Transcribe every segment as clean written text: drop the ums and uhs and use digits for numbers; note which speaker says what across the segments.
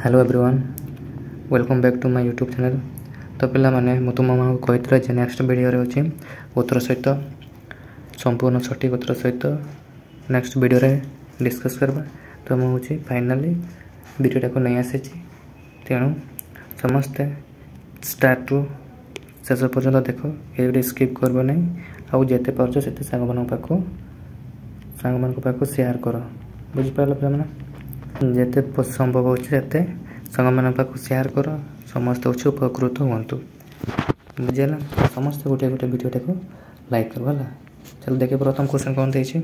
Speaker 1: Hello everyone welcome back to my YouTube channel. तो पिला माने मु तुम कही जे नेक्स्ट वीडियो रे अछि उत्तर सहित संपूर्ण सठिक उत्तर सहित नेक्स्ट वीडियो रे डिस्कस करबा। तो मु होछि फाइनली वीडियोटा को नहीं आसी तेणु समस्ते स्टार्ट टू शेष पर्यंत देख ये स्किप करब नहीं आउ जेते पारछ सेते सांग मान पाखु शेयर कर बुझिपाल पे जेते संभव होते सांग मान पाखु शेयर कर समस्त होछि उपकृत हुंतु बुझेला। समस्त गोटे गोटे वीडियोटा को लाइक कर वाला। चल देखे प्रथम क्वेश्चन कौन देछि।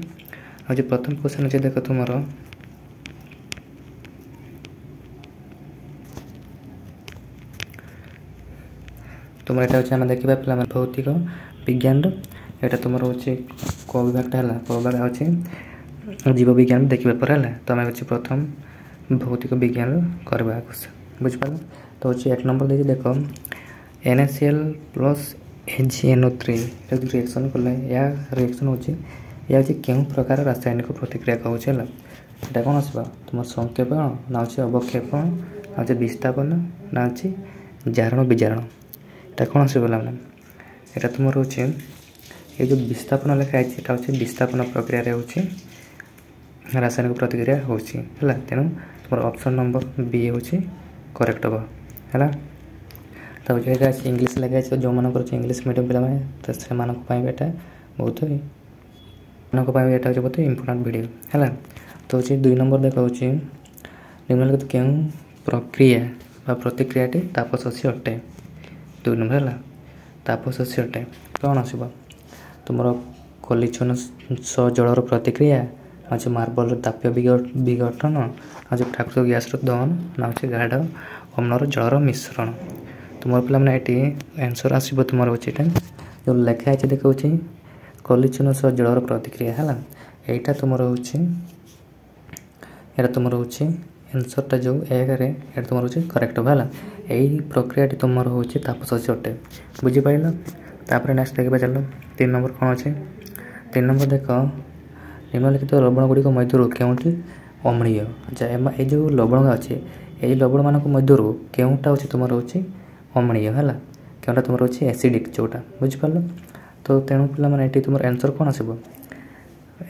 Speaker 1: आज प्रथम क्वेश्चन जे देख तुमरो तुम एटा होछि हम देखिबा पिला भौतिक विज्ञान एटा तुमरो होछि को विभागटा हला को विभाग होछि जीव विज्ञान देखिबा पर हला। तो हम होछि प्रथम भौतिक विज्ञान करबा बुझ पाल। तो होछि 1 नंबर दे देखो NaCl प्लस AgNO3 जो रिएक्शन कले या रिएक्शन होछि या होछि केउ प्रकार रासायनिक प्रतिक्रिया कहउछि हला। एटा कोन आसबा तुम संक्षेप ना होछि अवक्षेप ना होछि विस्थापन ना होछि जारण विजारण। एटा कोन आसबा माने एटा तुम होछि ए जो विस्थापन लेखा है एटा होछि विस्थापन प्रक्रिया रे होछि रासायनिक प्रतिक्रिया होछि हला। तेनु तुम ऑप्शन नंबर बी होछि करेक्ट हो हला। तब जेगा इंग्लिश लगा छै जो मन कर इंग्लिश मीडियम पिला माने त से मान को पाइ बेटा बहुत मान को पाइ बेटा बहुत इंपोर्टेंट वीडियो हला। तो होछि 2 नंबर देखा होछि निम्नलिखित केउ प्रक्रिया बा प्रतिक्रियाटी तापशोषी अटे। 2 नंबर हला तापशोषी अटे कोन आसीबा तुमरो कलिचन जलर प्रतिक्रिया आज मार्बल ताप्य विघटन आज ठाकुर गैस दहन ना गाढ़ अम्लर जलर मिश्रण। तुम पे मैंने आंसर आसो तुम जो लेखा है देखा कलिचन सह जलर प्रतिक्रिया है यहाँ तुम तुम आंसरटा जो एक तुम करेक्ट है यही प्रक्रिया तुम हूँ तापशोषी अटे बुझीपाल। तापर नेक्स्ट देखा चलो 3 नंबर कौन अच्छे 3 नंबर देख निम्नलिखित लवण गुड़िक मध्य केउटी अम्लीय। अच्छा ये जो लवण अच्छे यही लवण मान मध्य केउटा हूँ तुम हूँ अम्लीय है केउटा तुम हूँ एसिडिक जोटा बुझिपाल। तो तेणु पिला माने तुम आंसर कौन आसो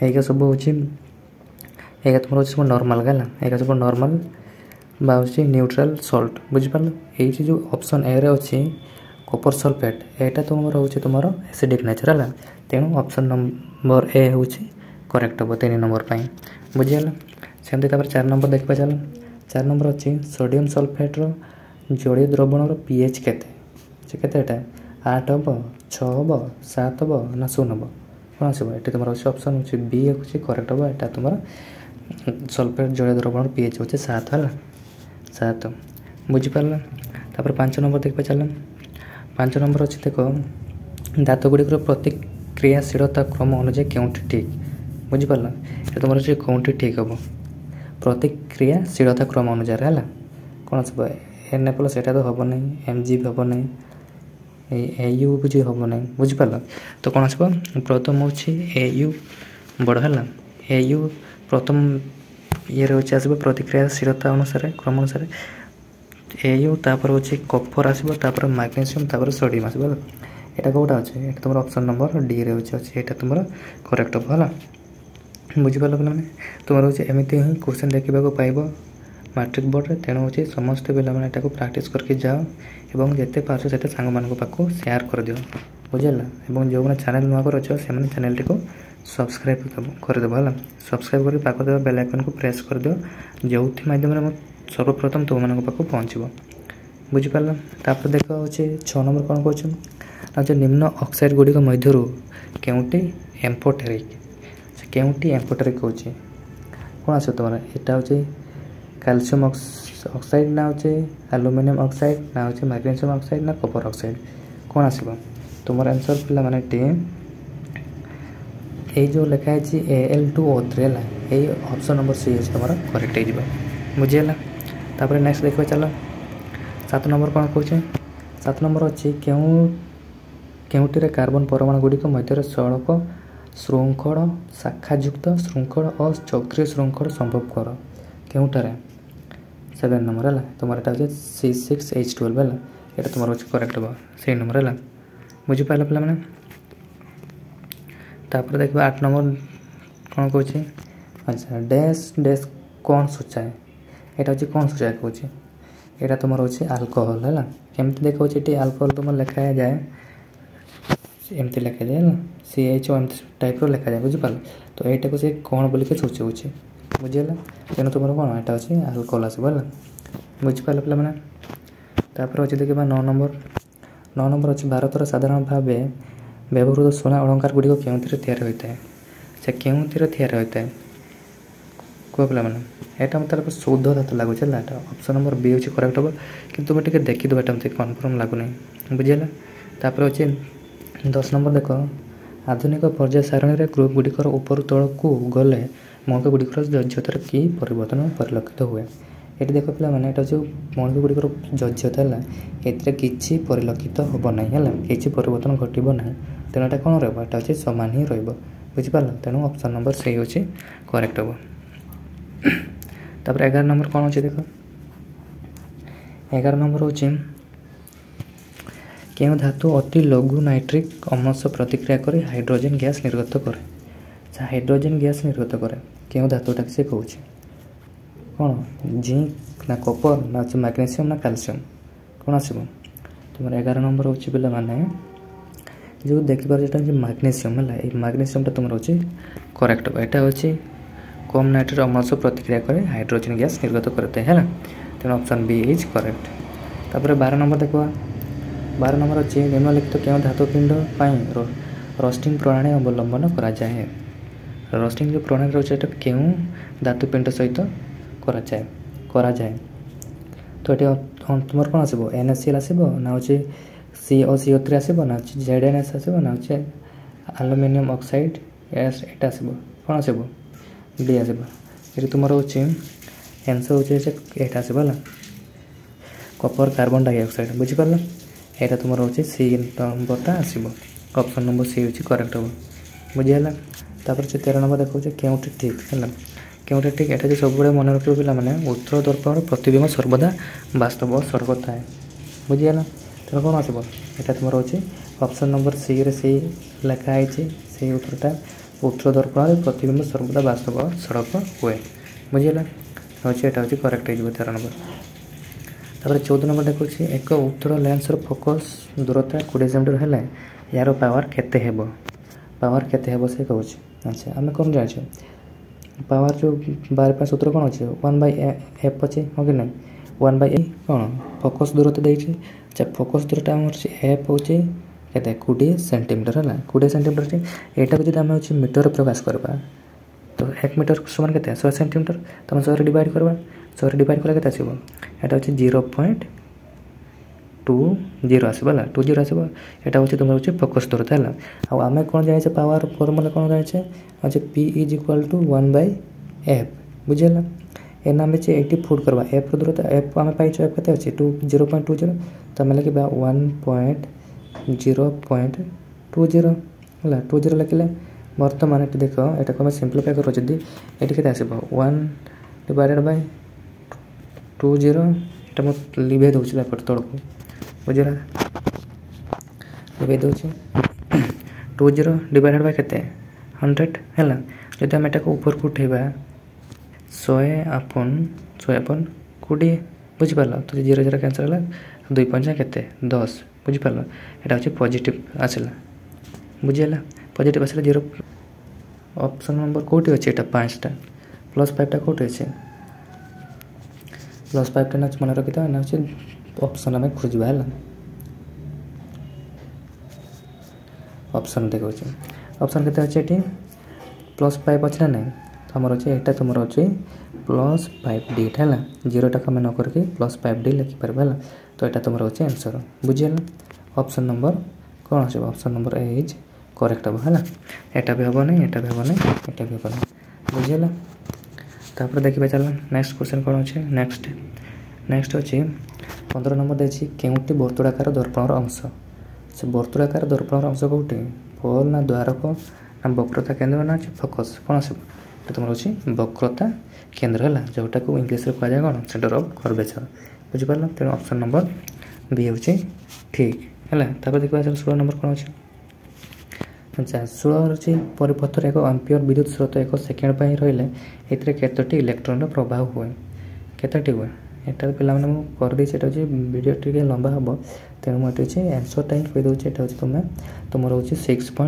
Speaker 1: यही सब हूँ यही तुम हूँ सब नॉर्मल है यही सब नॉर्मल बाहर न्यूट्रल सॉल्ट बुझिपाल। ये जो ऑप्शन ए रे अच्छी कॉपर सल्फेट यहाँ तुम हूँ तुम एसिडिक नेचर है तेणु ऑप्शन नंबर ए हूँ करेक्ट हम 3 नंबर बुझीगला। सेमती 4 नंबर देखा चल 4 नंबर अच्छी सोडियम सल्फेट्र जलीय द्रवणर पीएच केते 8 हम 6 हम 7 हम ना 0 हम कौन आसो ये तुम ऑप्शन हो बी हूँ करेक्ट हम यहाँ तुम सल्फेट जलीय द्रवणर पीएच हूँ 7 है 7 बुझीपाल। तापर 5 नंबर देखा चल 5 नंबर अच्छी देख धातु गुड़िकर प्रतिक्रियाशीलता क्रम अनुଯାयी केउटी ठीक बुझीपाल। ये तुम कौटी ठीक हम प्रतिक्रियाशीलता क्रम अनुसार है कौन आसो Na प्लस एटा तो हम नहीं Mg भी हम नहीं Au भी हम नहीं बुझीपाल। तो कौन आसो प्रथम हूँ Au बड़ है Au प्रथम ये आसो प्रतिक्रियाशीलता अनुसार क्रम अनुसार Au तापर हूँ कपर आसो तापर मैग्नेशियम तापर सोडियम आसो यहाँ कौटा अच्छे ये तुम ऑप्शन नंबर डी रे अच्छे यहाँ तुम करेक्ट हम है बुझीपाल पे तुम हूँ एमती ही क्वेश्चन देखा पाइब मैट्रिक बोर्ड रे। तेणु हूँ समस्त पे प्राक्ट करके जाओ और जिते पार्छ से सांग मान पाखु शेयर कर दियो बुझेगा। और जो मैंने चैनल नुआ कर अच्छे से चैनल टी सब्सक्राइब करदेव है सब्सक्राइब कर पाख देव बेल आइकन को प्रेस कर दियो जो मध्यम सर्वप्रथम तुम मान पाखु पहुँचब बुझीपाल। तापर देख हूँ 6 नंबर कौन कौन जो निम्न ऑक्साइड गुड़िक मध्य केउटी एम्फोटेरिक केउटी एम्फोटेरिक हूँ कौन आस तुम यहाँ हूँ कैल्शियम ऑक्साइड ना हूँ एल्युमिनियम ऑक्साइड ना हूँ मैग्नेशियम ऑक्साइड ना कपर ऑक्साइड कौन आसो तुम आंसर पिला माने ये जो लिखा है Al2O3 है यही ऑप्शन नंबर सी है तुम करेक्ट हो बुझीगला। तापर नेक्स्ट देखा चलो 7 नंबर कौन कहे 7 नंबर अच्छी केउटी कार्बन परमाणु गुड़िक मध्य सड़क श्रृंखल शाखायुक्त श्रृंखल और चक्रीय श्रृंखल संभव कर केउटारे 7 नंबर है तुम यहाँ हूँ C6H12 है ये तुम हूँ करेक्ट हम से नंबर है बुझीपार पे मैंने तापर देखा 8 नंबर कौन कौन अच्छा डैश डैश कौन सूचाए यहाँ हूँ कौन सूचाए कौन यहाँ तुम हूँ आल्कोहल है केमती देखा ये आल्कोहल तुम लिखा जाए एमती लिखा जाए CHO एम टाइप लिखा जाए बुझीपार तो यहाँ से कौन बोलिक सूचाऊँ बुझीगला तेणु तुम कौन यहाँ अच्छे आल्कोहल आसो बुझीपार पे मैंने तापर अच्छे देखा 9 नंबर अच्छे भारतर साधारण भाव व्यवहृत सुना अलंकार गुड़िक क्यों होता है से क्यों होता है कह पे मैंने यहाँ मतलब शुद्ध धातु लगुच है ऑप्शन नंबर बी हूँ करेक्ट हम कि तुम टे देखीद मत कन्फर्म लगुना बुझीगला तापर अच्छे 10 नंबर देख आधुनिक पर्याय सारणी में ग्रुप गुड़िकर ऊपर तल को गले मौलिक गुड़िकर जज्यतार कि परिवर्तन परिलक्षित हुए ये देख पे मैंने जो मौलिक गुड़िकर जज्यता है ये किसी परिलक्षित हम ना है कि परिवर्तन घटना ना तेणु यहाँ कौन रहा अच्छे सामान ही रुझीपार तेणु ऑप्शन नंबर से हूँ करेक्ट हम तापर 11 नंबर कौन अच्छे देख 11 नंबर हूँ क्यों धातु अति लघु नाइट्रिक अम्ल प्रतिक्रिया कर हाइड्रोजन गैस निर्गत करे हाइड्रोजन गैस निर्गत करे क्यों धातुटा से कौन कौन जिंक ना कपर ना मैग्नेशियम ना कैल्शियम कौन आसो तुम 11 नंबर हूँ पे मैंने जो देखिपार जो मैग्नेशियम है मैग्नेशियमटा तुम हूँ करेक्ट यहाँ हूँ कम नाइट्रेट अम्ल प्रतिक्रिया करे हाइड्रोजन गैस निर्गत करते हैं तेणु ऑप्शन बी इज करेक्ट तापर 12 नंबर देखा 12 नंबर अच्छे निम्नलिखित क्यों धातुपिंड रोस्टिंग प्रणाली अवलंबन करा जाए रोस्टिंग जो प्रणाली रोचे क्यों धातुपिंड सहित करा जाए तो ये तुम कौन आसो NaCl आसो ना हूँ CO3 आसो ना ZnS आसो ना हूँ आलुमिनियम ऑक्साइड यहाँ आसो कौन आसो डी आसो ये तुम हूँ आंसर हूँ यहाँ आसो कपर कार्बन डाइऑक्साइड बुझीपार यहाँ तुम हूँ सी नंबरटा आसो ऑप्शन नंबर सी हूँ करेक्ट हम बुझीगला तापर 13 नंबर देखा क्योंटी ठीक है क्योंटा ठीक है सब बड़े मन रखिए पे मैंने उत्तर दर्पण प्रतिबिंब सर्वदा वास्तव सड़क थाए बुझीगला तेना कौन आसो यहाँ तुम हूँ ऑप्शन नंबर सी रे सी लिखाई से उत्तरटा उत्तर दर्पण प्रतिबिंब सर्वदा वास्तव सड़क हुए बुझीगला हूँ यहाँ हूँ करेक्ट हो 13 नंबर तापर 14 नंबर देखा एक उत्तर लेंसर फोकस दूरता 20 सेंटीमीटर है यार पावर केते हेब से कहूँ अच्छा आम कौन जाने पावर जो 12 सूत्र कौन अच्छे 1/f अच्छे हाँ कि नहीं 1/a कौन फोकस दूरता देखिए अच्छा फोकस दूरता आम एफ हूँ के 20 सेंटीमीटर है 20 सेंटीमीटर यहाँ को जब आम हूँ मीटर प्रकाश करवा तो 1 मीटर समान के 100 सेंटीमीटर तो आम 100 डिवाइड करवा 100 डिवाइड कला के आसो यहाँ हूँ 0.20 आसो 20 आसो यहाँ हूँ तुम हूँ फोकस दूरता है आम कौन जाने पावर फर्मुला कौन जाने अच्छे P is equal to 1/f बुझीगला एन आम 80 फुट करवा एफ दूरता एफ आम पाई एफ के अच्छे 0.20 तो आम लिखा 1.0.20 है 20 लिखिले बर्तमान ये देख यहाँ को सिंप्लीफाई कर जब ये आसो 1/20 ये मुझे लिभे दूसरी पेपर तौक बुझीगला लिभे दूसरी 20 डिवाइडेड बाय केते 100 है जब आम यहाँ ऊपर को उठेबा 100/20 बुझीपार तो 0 कैंसल है 2 5 के 10 बुझीपार यहाँ हूँ पॉजिटिव आसला बुझीगला पॉजिटिव आसला 0 ऑप्शन नंबर कौटी अच्छे यहाँ 5टा +5टा कौटी अच्छे +5टा ना मन रखी था ना ऑप्शन आम खोजा है ऑप्शन देखा ऑप्शन के अच्छे ये +5 अच्छे ना तो आमर अच्छे यहाँ तुम अच्छे +5d है 0 टाक आम न करके +5d लिखिपार है तो यहाँ तुम अच्छे आंसर बुझीगला ऑप्शन नंबर कौन आस option number A is correct हम है यहाँ भी हम नहीं यहाँ भी हम नहीं यहाँ भी हम नहीं बुझीगला तापर देखिए चल नेक्स्ट क्वेश्चन कौन अच्छे नेक्स्ट अच्छे 15 नंबर देखिए केउटी वर्तुड़ाकार दर्पणर अंश से वर्तुड़ाकार दर्पणर अंश कौटी पोल ना द्वारक ना वक्रता केन्द्र ना फोकस कौन आस तुम रोचे वक्रता केन्द्र है जोटा को इंग्लीश में कहुए कौन सेंटर ऑफ कर्वेचर बुझिपार तेणु ऑप्शन नंबर बी हूँ ठीक है। देखा 16 नंबर कौन अच्छे अच्छा 16 अच्छी परिपथर एक एम्पियर विद्युत स्रोत 1 सेकेंड पर रही है केतोटी इलेक्ट्रॉन प्रभाव हुए केतोटी हुए यहाँ पे करदे वीडियो टे लंबा हम तेणु मुझे आंसर टाइम कहीदे यहाँ हूँ तुम्हें तुम हूँ 6.25 ×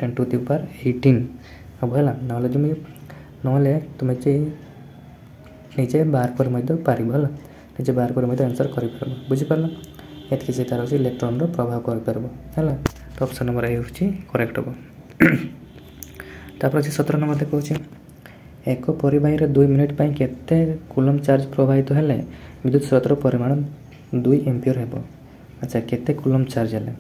Speaker 1: 10⁻18 हम है ना ना तुम्हें निजे बाहर कर पार निजे बाहर कर आंसर कर बुझीपार ये किसी तार अच्छे इलेक्ट्रॉन प्रभाव कर है तो ऑप्शन नंबर ए हूँ करेक्ट हम तापर अच्छे 17 नंबर देखा एक परिबाही 2 मिनिट पर केते कूलम चार्ज प्रवाहित हेले विद्युत स्रोतर परिमाण 2 एम्पियर हेबो अच्छा केते कूलम चार्ज हेले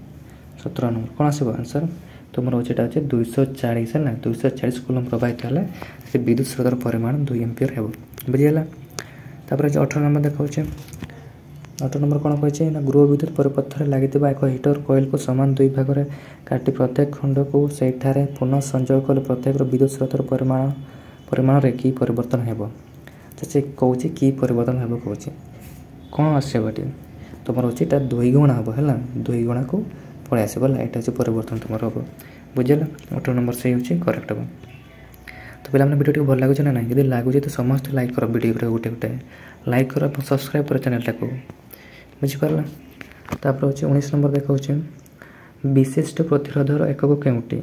Speaker 1: 17 नंबर कौन आसो आंसर तुम रोचे 240 है 240 कूलम प्रवाहित हेले विद्युत स्रोतर परिमाण 2 एम्पियर हेबो बुझीगला तापर 18 नंबर देखा 18 नंबर कौन कही ना गृह विद्युत परिपथर लगी एक हिटर कोइल को समान 2 भाग में काटी प्रत्येक खंड को सेठारे पुनः संजोग कले प्रत्येक विद्युत स्रोतर परिमाण रे की परिवर्तन हेबो से कौन कि परिवर्तन हेबो कौन कौन आसटी तुम रोचे 2 गुणा हम है 2 गुणा को पलि आसो यहाँ हूँ परिवर्तन तुम हम बुझेगा 18 नंबर से हूँ करेक्ट हम तो पे वीडियो भल लगुच ना नहीं लगुच तो समस्त लाइक कर वीडियो गोटे गोटे लाइक कर सब्सक्राइब कर चैनल को बुझीपार तापर हूँ 19 नंबर देखा विशिष्ट प्रतिरोधर एकक केउटी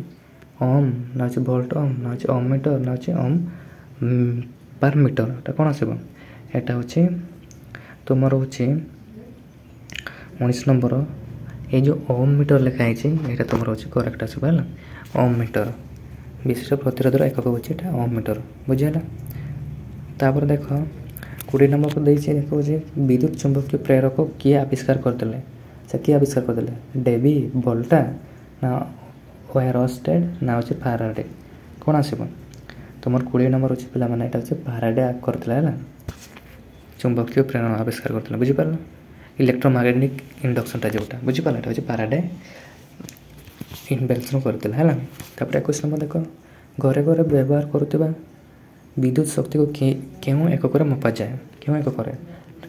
Speaker 1: ओम ना भोल्ट ओम ना ओम मीटर ना ओम पर मीटर एटा कौन आसो यहाँ हूँ तुम हूँ 19 नंबर ये जो ओम मीटर लिखाई यहाँ तुम हूँ करेक्ट आसो है ओम मीटर विशिष्ट प्रतिरोधर एकक हूँ ओम मीटर बुझीगला तापर देख 20 नंबर को देखा विद्युत चुंबकीय प्रेरक किए आविष्कार करते से किए आविष्कार करते डेवी वोल्टा ना ओयरस्टेड ना हूँ फाराडे कौन आसो तुम 20 नंबर हूँ पे यहाँ हूँ फाराडे करते है चुंबकीय प्रेरण आविष्कार करते बुझीपार इलेक्ट्रोमैग्नेटिक इंडक्शन जोटा बुझीपार यहाँ हूँ फाराडे इन्वेंशन करते है 21 नंबर देख घरे घरे व्यवहार करुवा विद्युत शक्ति को क्यों एकक मपा जाए क्यों एकक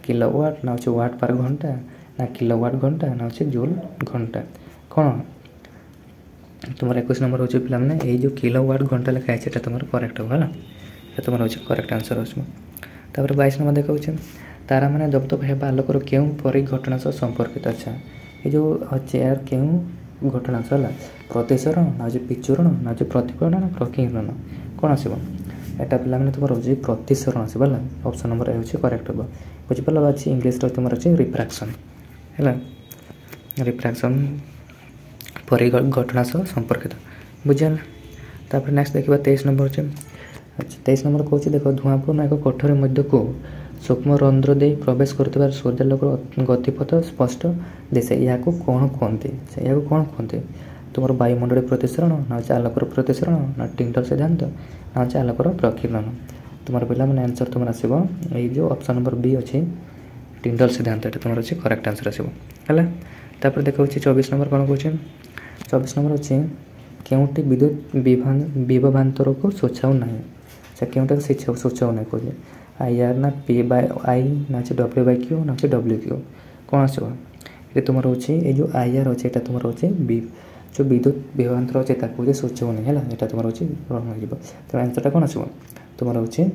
Speaker 1: किलोवाट ना हूँ वाट पर घंटा ना किलोवाट घंटा ना हूँ जूल घंटा कौन तुम 21 नंबर हूँ पे ये जो किलोवाट घंटा लिखाई है तुम करेक्ट हो है तुम हूँ करेक्ट आंसर हो 22 नंबर देखा तारा मैंने दबदब है आलोकर क्यों परिघटना सह संपर्कित अच्छा ये जो चेयर क्यों घटना सह है प्रतिसरण ना हूँ विचूरण ना हूँ प्रतिफलन ना प्रकिरण कौन आसो एटा पे तुम रोज प्रतिसरण आसो है ऑप्शन नंबर ए हूँ करेक्ट हम बुझीपार अच्छी इंग्लीश तुम अच्छे रिफ्रैक्शन है रिफ्रैक्शन परिघटना सह संपर्कित बुझीगला तापर नेक्स्ट देखा 23 नंबर अच्छे अच्छा 23 नंबर कौन देख धुआंपूर्ण एक कोठरी मध्य को सूक्ष्म रंध्र दे प्रवेश कर सूर्यालोकर गतिपथ स्पष्ट दिशे या कौन कहते या कौन कहते तुम वायुमंडल प्रतिसरण ना आलोकर प्रतिसरण ना टिंडल सिद्धांत ना आलोकर प्रकिरण तुम पे आंसर तुम आसो जो ऑप्शन नंबर बी अच्छे टिंडल सिद्धांत ये तुम अच्छे करेक्ट आंसर आसो है तापर देखा 24 नंबर कौन कौन 24 नंबर अच्छे क्योंटी विद्युत विभवांतर को सूचाऊ ना से क्योंटा सूचाऊ ना कहे IR ना P/I ना W/Q ना WQ कौन आसो ये तुम रोचे ये जो IR अच्छे यहाँ तुम रोचे जो विद्युत विभवांतर अच्छे ताकू सूचाऊ नहीं है यहाँ तुम रोचे रंग हो तो आंसरटा कौन आसो तुम रोचे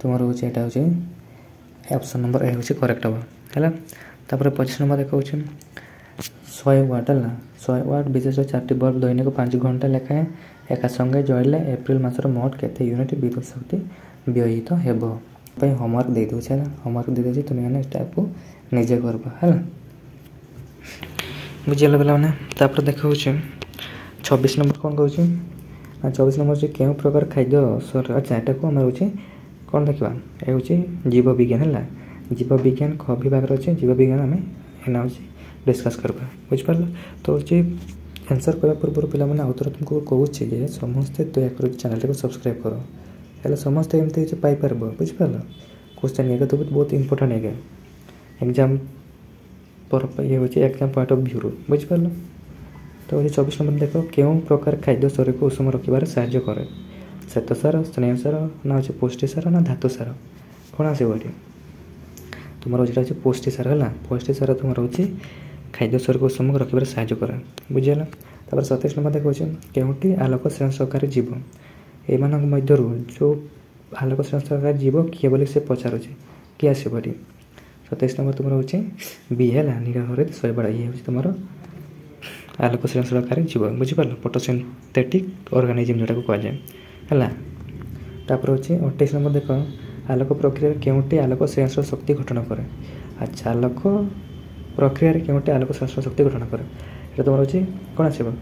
Speaker 1: तुम रोचे यहाँ हूँ ऑप्शन नंबर ए हूँ करेक्ट हम है तापर 25 नंबर देखा 100 वाट है 100 वाट विशेष 4टी बल्ब दैनिक 5 घंटा लेखाएं एका संगे जड़े एप्रिल मासर मोट केते यूनिट विद्युत शक्ति व्ययित हेब होमवर्क दे दूचे ना होमवर्क दे दूचे तुम्हें स्टेप को निजे कर है बुझीगला पे तापर देखा 26 नंबर कौन कहूँ 24 नंबर से क्यों प्रकार खाद्य अच्छा यहाँ को आम रोचे कौन देखा ये हूँ जीव विज्ञान है जीव विज्ञान ख विभाग अच्छे जीव विज्ञान आम एना हूँ डिस्कस करवा बुझिपार तो हूँ आंसर करने पूर्व पे आउ थे तुमको कहूँ समस्ते दयाकर चैनल को सब्सक्राइब कर हेल्ले समस्ते एमती पाइपर बुझिपार क्वेश्चन ये तो बहुत इंपोर्टेंट है एग्जाम पर ये हूँ एग्जाम पॉइंट ऑफ व्यू बुझिपार तो ये 24 नंबर देख क्यों प्रकार खाद्य शरीर को उष्म रखार साहाय्य करे श्वेतसार स्नेहसार ना अच्छे पुष्टिसार ना धातुसार कौन आसो ये तुम जो पुष्टिसार है पुष्टिसार तुम रोचे खाद्य शरीर को उष्म रखार साहाय्य करे बुझीगला। 27 नंबर देखा केउटी आलोक संश्लेषकारी जीव एम मध्य जो आलोक संश्लेषकारी जीव किए बोली से पचारुचे किए आसो ये 27 नंबर तुम रोचे बी है निराहरित शैवाल ये हूँ तुम आलोक संश्लेषकारी जीव बुझीपार फोटोसिंथेटिक ऑर्गेनिज्म जोटा कहुए है। तापर हूँ 28 नंबर देख आलोक प्रक्रिया केउटी आलोक संश्लेषण शक्ति गठन करे अच्छा आलोक प्रक्रिया केउटी आलोक संश्लेषण शक्ति गठन करे ये तुम हूँ कौन आसो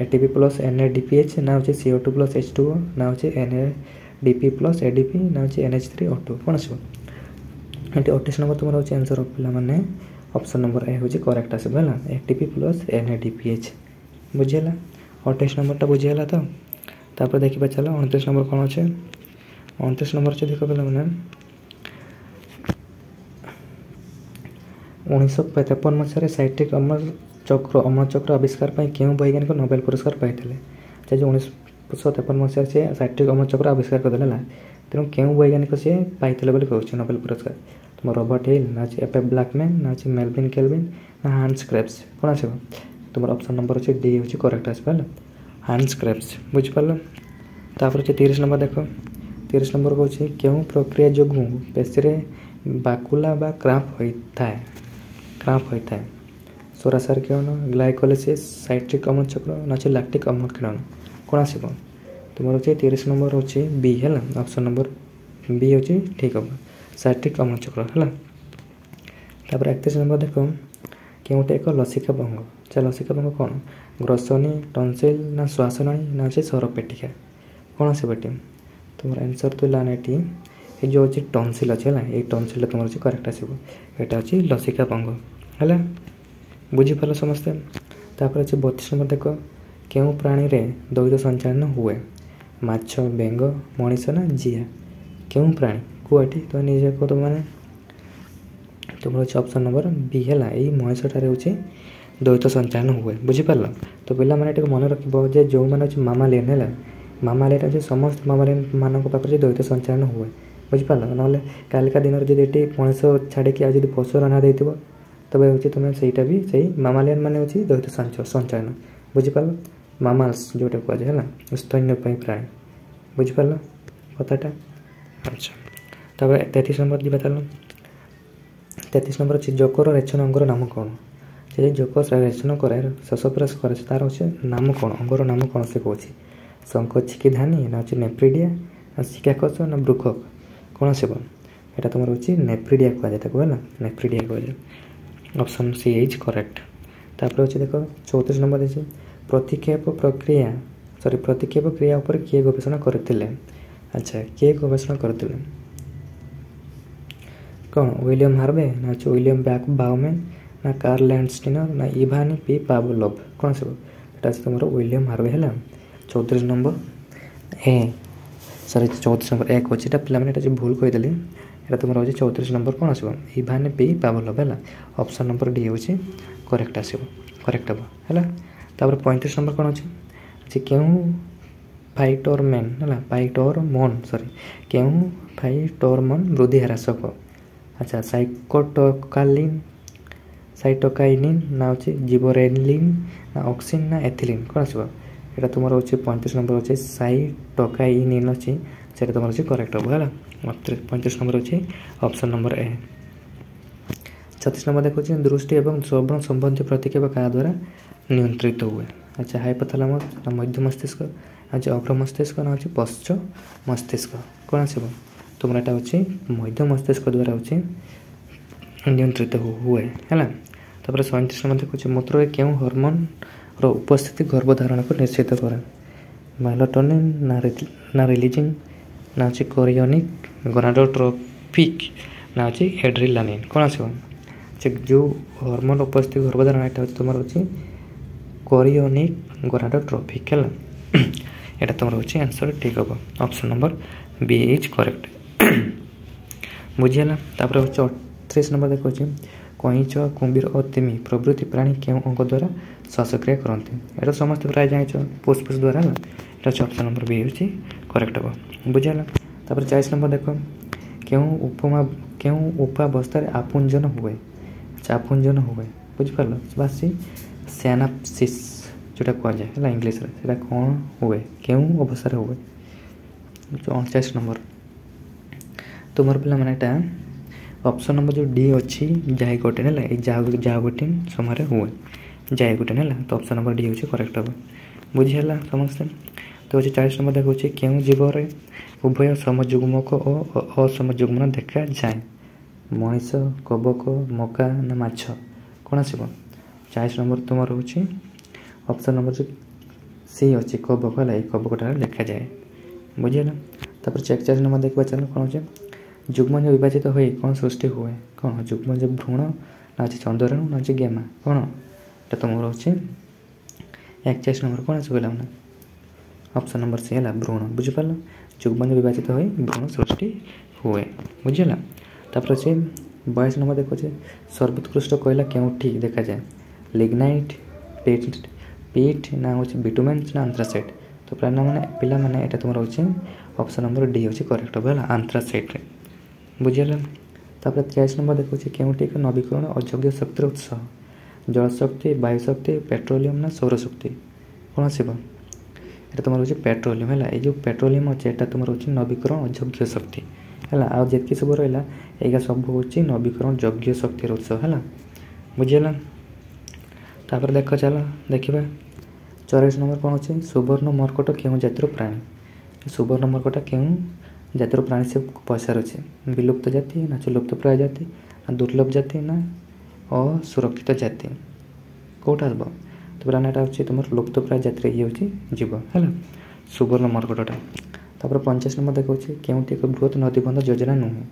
Speaker 1: ATP प्लस NADPH ना हूँ CO2 प्लस H2O ना हूँ NADP प्लस ADP ना हूँ NH3O2 कौन आसो ये 28 नंबर तुम हूँ आंसर पे ऑप्शन नंबर ए हूँ करेक्ट आसो है ATP प्लस NADPH बुझीगला 28 नंबरटा बुझीगला तो तापर देखा चल 29 नंबर कौन अच्छे 29 नंबर अच्छे देख पे मैंने 1953 मसीह साइट्रिक अम्ल चक्र आविष्कार क्यों वैज्ञानिक नोबेल पुरस्कार पाई जो 1953 मसीह से साइट्रिक अम्ल चक्र आविष्कार करदे तेणु क्यों वैज्ञानिक सी पाई कहूँ नोबेल पुरस्कार तुम रॉबर्ट हिल ना F.F. ब्लैकमैन ना मेलविन केल्विन ना हांस क्रेब्स कौन आसो तुम ऑप्शन नंबर अच्छे डी हूँ करेक्ट आसो हांस क्रेब्स बुझीपार। तापर 30 नंबर देख 30 नंबर कौन क्यों प्रक्रिया जो पेशी बाकुला बा क्राम्प होता है सोरासार किरण ग्लाइकोलिसिस साइट्रिक अम्ल चक्र ना लैक्टिक अम्ल किरण कौन आसो तुम हूँ 30 नंबर हूँ बी है ऑप्शन नंबर बी हूँ ठीक हम साइट्रिक अम्ल चक्र है। तापर 31 नंबर देख केउटे एक लसिका भंग अच्छा लसिका भंग कौन ग्रसनी टनसिल ना श्वासनणी ना स्वरपेटिका कौन आसो ये तुम आंसर तो लाने ये जो अच्छे टनसिल अच्छे है ये टनसिल तुम अच्छे करेक्ट आसो यहाँ अच्छी लसिका भंग है बुझीपार समस्ते। तापर अच्छे 32 नंबर देख क्यों प्राणी रे द्वैत संचालन हुए माछ बेंग मनीष ना जिया क्यों प्राणी कौटी तो निजे को तुम तुम ऑप्शन नंबर बी है यही मनीषठार हूँ द्वैत संचालन हुए बुझीपार। तो पे मैंने मन रख जो मैंने मामालियन है मामालियन समस्त मामालियन मान पाखे द्वैत संचालन हुए बुझीपार ना कालिका दिन में जी मनीष छाड़ी आज पशु रंधा दे तब हूँ तुम सहीटा भी सही मामालियन मान हूँ द्वैत संचालन बुझीपार मामाल्स जोटा कहुए है स्तन्यपायी प्राणी बुझीपार कथाटा। अच्छा तब 33 नंबर जी चल 33 नंबर अच्छे जोकर रेचन अंगर नाम कौन से जोकर रेचन कराए श्वासप्रश्वास करे तार अच्छे नाम कौन अंगर नाम कौन से कौन शंख छिकी धानी ना अच्छे नेप्रिडिया ना शिकाकस ना ब्रुखक कौन आसो यहाँ तुम हूँ नेप्रिडिया कहुए है नेप्रिडिया कहुए ऑप्शन सी इज करेक्ट। तापर अच्छे देख 34 नंबर देखिए प्रतिक्षेप प्रक्रिया प्रतिक्षेप क्रिया उपर किए गवेषणा करते अच्छा किए गवेषणा करते कौन विलियम हार्वे ना विलियम बाउमैन ना कार्ल लैंडस्टीनर ना इवान पी पावलोव कौन आसो यहाँ तुम विलियम हार्वे है 34 नंबर ए सॉरी 34 नंबर एक अच्छे पे भूल कहीदेली यहाँ तुम रोचे 34 नंबर कौन आसो इवान पी पावलोव है ऑप्शन नंबर डी हूँ करेक्ट आसो करेक्ट हम है। तापर 35 नंबर कौन अच्छे क्यों फाइटोरमोन है फाइटोरमोन सॉरी क्यों फाइटोरमोन वृद्धि ह्रासक अच्छा साइटोकाइनिन ना हूँ जिबरेलिन ना ऑक्सिन ना एथिलीन कौन आसो यहाँ तुम हूँ 35 नंबर अच्छे साइटोकाइनिन अच्छी से तुम अच्छे करेक्ट हम है 35 नंबर अच्छे ऑप्शन नंबर ए। 36 नंबर देखो दृष्टि एवं श्रवण संबंधी प्रतिक्षेप क्या द्वारा नियंत्रित हुए अच्छा हाइपोथैलेमस ना मध्य मस्तिष्क अच्छा अग्र मस्तिष्क ना अच्छे पश्च मस्तिष्क कौन आसो तुम यहाँ अच्छे मध्य मस्तिष्क द्वारा अच्छे नियंत्रित हुए है। तापर 37 नंबर देखो मूत्र क्यों हार्मोन उपस्थिति गर्भधारण को निश्चित करे मेलाटोनिन ना रिलीजिंग ना अच्छे कोरियोनिक गोनाडोट्रोपिक ना अच्छे एड्रेनालिन कौन आसो जो हार्मोन उपस्थिति गर्भधारण यहाँ तुम अच्छे कोरियोनिक गोनाडोट्रोपिक है यहाँ तुम अच्छे आंसर ठीक हम option number B is correct बुझीगला। तापर 38 नंबर देखो कईच कुंभीर और तिमी प्रभृति प्राणी क्यों अंग द्वारा श्वासक्रिया करते ये समस्त प्राय जाच फुसफुस द्वारा है ये ऑप्शन नंबर बी हूँ करेक्ट हम बुझेगा। 40 नंबर देख क्यों उपावस्था आपुंजन हुए आपुंजन हुए बुझिपार बासी सैनाप्सिस जोटा कहुए है इंग्लीश से कौन हुए क्यों अवस्था हुए। 49 नंबर तुम पे मैंने ऑप्शन नंबर जो डी अच्छी जाइगोटिन है जाइगोटिन समय हुए जाइगोटिन है तो ऑप्शन नंबर डी हूँ करेक्ट हम बुझीगला समस्ते। तो 40 नंबर देखा क्यों जीवर उभय समजुग्मक और असमजुग्मन देखा जाए मनीष कबक मका ना माछ कौन आसो। 40 नंबर तुम रोचे ऑप्शन नंबर जो सी अच्छी कबक है कबकटा देखा जाए बुझीगला। 41 नंबर देखा चलो कौन हो जुग्मज विभाजित हो कौन सृष्टि हुए कौन जुग्मज भ्रूण ना अच्छे चंद्राणु ना अच्छे गेमा कौन ये तुम रोचे 41 नंबर कौन आसो पे ऑप्शन नंबर सी है भ्रूण बुझिपार जुग्मज विभाजित हो भ्रूण सृष्टि हुए बुझीगला। तापर से 22 नंबर देखो सर्वोत्कृष्ट कोयला क्योंठी देखा जाए लिग्नाइट पीट ना हो बिटुमेन ना आंथ्रासाइट तो पिला माने यहाँ तुम रोचे ऑप्शन नंबर डी हूँ करेक्ट हम है आंथ्रासाइट बुझीगला। तापर 43 नंबर देखो क्योंटी एक नवीकरण अयोग्य शक्तिर उत्स जलशक्ति वायुशक्ति पेट्रोलियम ना सौरशक्ति कौन आसो ये तुम रोचे पेट्रोलियम है ये पेट्रोलियम अच्छे यहाँ तुम रोचे नवीकरण अयोग्य शक्ति है आ जितकी सब रहा ये सब हूँ नवीकरण योग्य शक्तिर उत्स है बुझीगला। तापर देख चल देखा 44 नंबर कौन अच्छे सुवर्ण मर्कट क्यों जातिर प्राणी सुवर्ण मर्कट क्यों जातिर प्राणी से पसार अच्छे विलुप्त जाति ना लुप्त प्राय जाति ना दुर्लभ जाति ना असुरक्षित जाति कौटा हम तो पिला यहाँ हूँ तुम लुप्त प्राय जाति ये हूँ जीव है सुवर्ण मर्कटटा। तापर 50 नंबर देखा क्योंटी एक बृहत नदीबंध योजना नुहे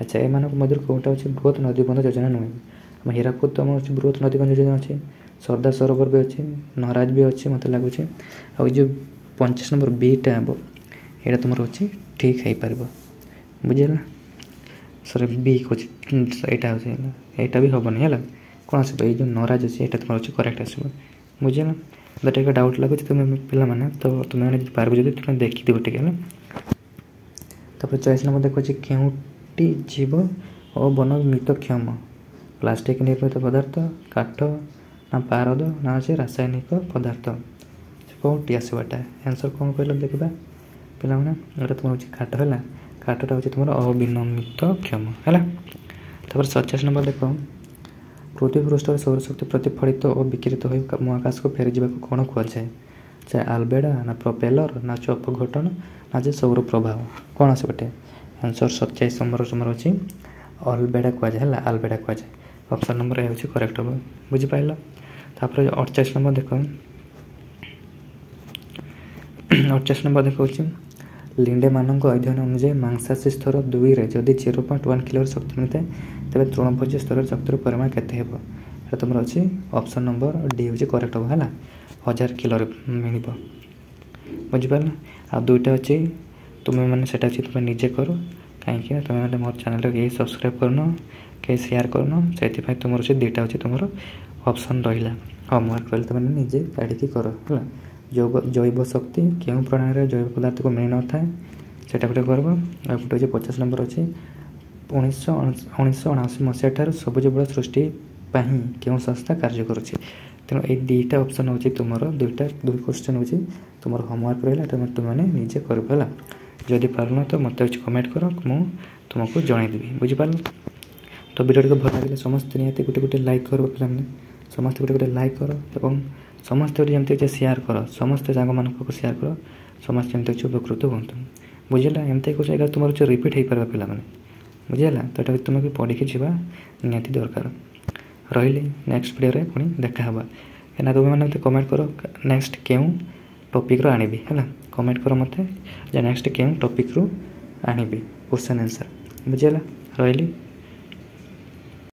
Speaker 1: अच्छा एम मध्य कौटा हूँ बृहत नदीबंध योजना नुहे आम हीराकुद तो आम बृहत नदीबंध योजना अच्छे सरदार सरोवर भी अच्छे नराज भी अच्छे मत लगुच आ जो 25 नंबर बीटा हम यहाँ तुम रोचे ठीक हो पार बुझीगला सॉरी बी कौच यहाँ भी हेनी है कौन आसो ये जो नराज अच्छे यहाँ तुम रोचे करेक्ट आसो बुझीगला। बट एक डाउट लगुच तुम पे तो तुम्हें पार्क जब तुम देखिदेव टे है। तापर 40 नंबर देखो क्योंटी जीव और वन मृतक्षम प्लास्टिक निर्मित पदार्थ काठ ना पारद ना अच्छे रासायनिक पदार्थ कौटी आसवाटा आंसर कौन कहल देखा पे यहाँ तुम काठ है काठटा हूँ तुम अविनमित क्षम है। तापर 47 नंबर देख पृथ्वी पृष्ठ सौरशक्ति प्रतिफलित और विकिरित हो महाकाश को फेरी जावाक कौन कहुए चाहे आलबेड़ा ना प्रोपेलर ना अपघटन ना सौर प्रभाव कौन आस पे आंसर 27 नंबर तुम अच्छी आलबेड़ा कहुए है आलबेड़ा कहुए ऑप्शन नंबर ए हूँ करेक्ट हम बुझीपार। तापर 48 नंबर देख 48 नंबर देखा लिंडे मानक अध्ययन अनुसार मांसाशी स्तर 2 जदि 0.1 किलो शक्ति मिलता है तेज तृणभोज्य स्तर शक्तिर परिमाण के तुम अच्छे ऑप्शन नंबर डी हूँ करेक्ट हम है 1000 किलो मिल बुझीपार। आ दुईटा अच्छे तुम्हें मैंने तुम निजे कर कहीं तुम्हें मोर चैनल के सब्सक्राइब करन कहीं शेयर करन से तुम अच्छे दुईटा अच्छे तुम ऑप्शन रहा होमवर्क रहा तुमने निजे काढ़ी कर है जैव शक्ति क्यों प्रणाली जैव पदार्थ को मिल न था से गोटे कर गोटे 50 नंबर अच्छे 1979 मसीहा सबुज बल सृष्टि क्यों संस्था कार्य करुँचे तेणु ये दुईटा ऑप्शन हूँ तुम दुई क्वेश्चन हूँ तुम होमवर्क रहा तुमने निजे कर जदि पारन तो मत कमेंट कर मु तुमको जनईदेवी बुझीपार। तो वीडियो भल लगे समस्त निहाती गोटे गोटे लाइक कर पे समस्त गोटे गोटे लाइक कर समस्त जमी शेयर कर समस्त सांग मान शेयर कर समस्त जमी उपकृत हूँ बुझेगा एमती कुछ अगर तुम रिपीट हो पार पे बुझेगा तो ये तुम भी पढ़ी जावा निहाती दरकार रही नेक्स्ट वीडियो पुणी देखा कहीं तुम मैंने कमेंट कर नेक्स्ट क्यों टॉपिक आनिबी है कमेंट कर मत नेक्स्ट क्यों टॉपिक रू आनिबी क्वेश्चन आंसर बुझेगा रही।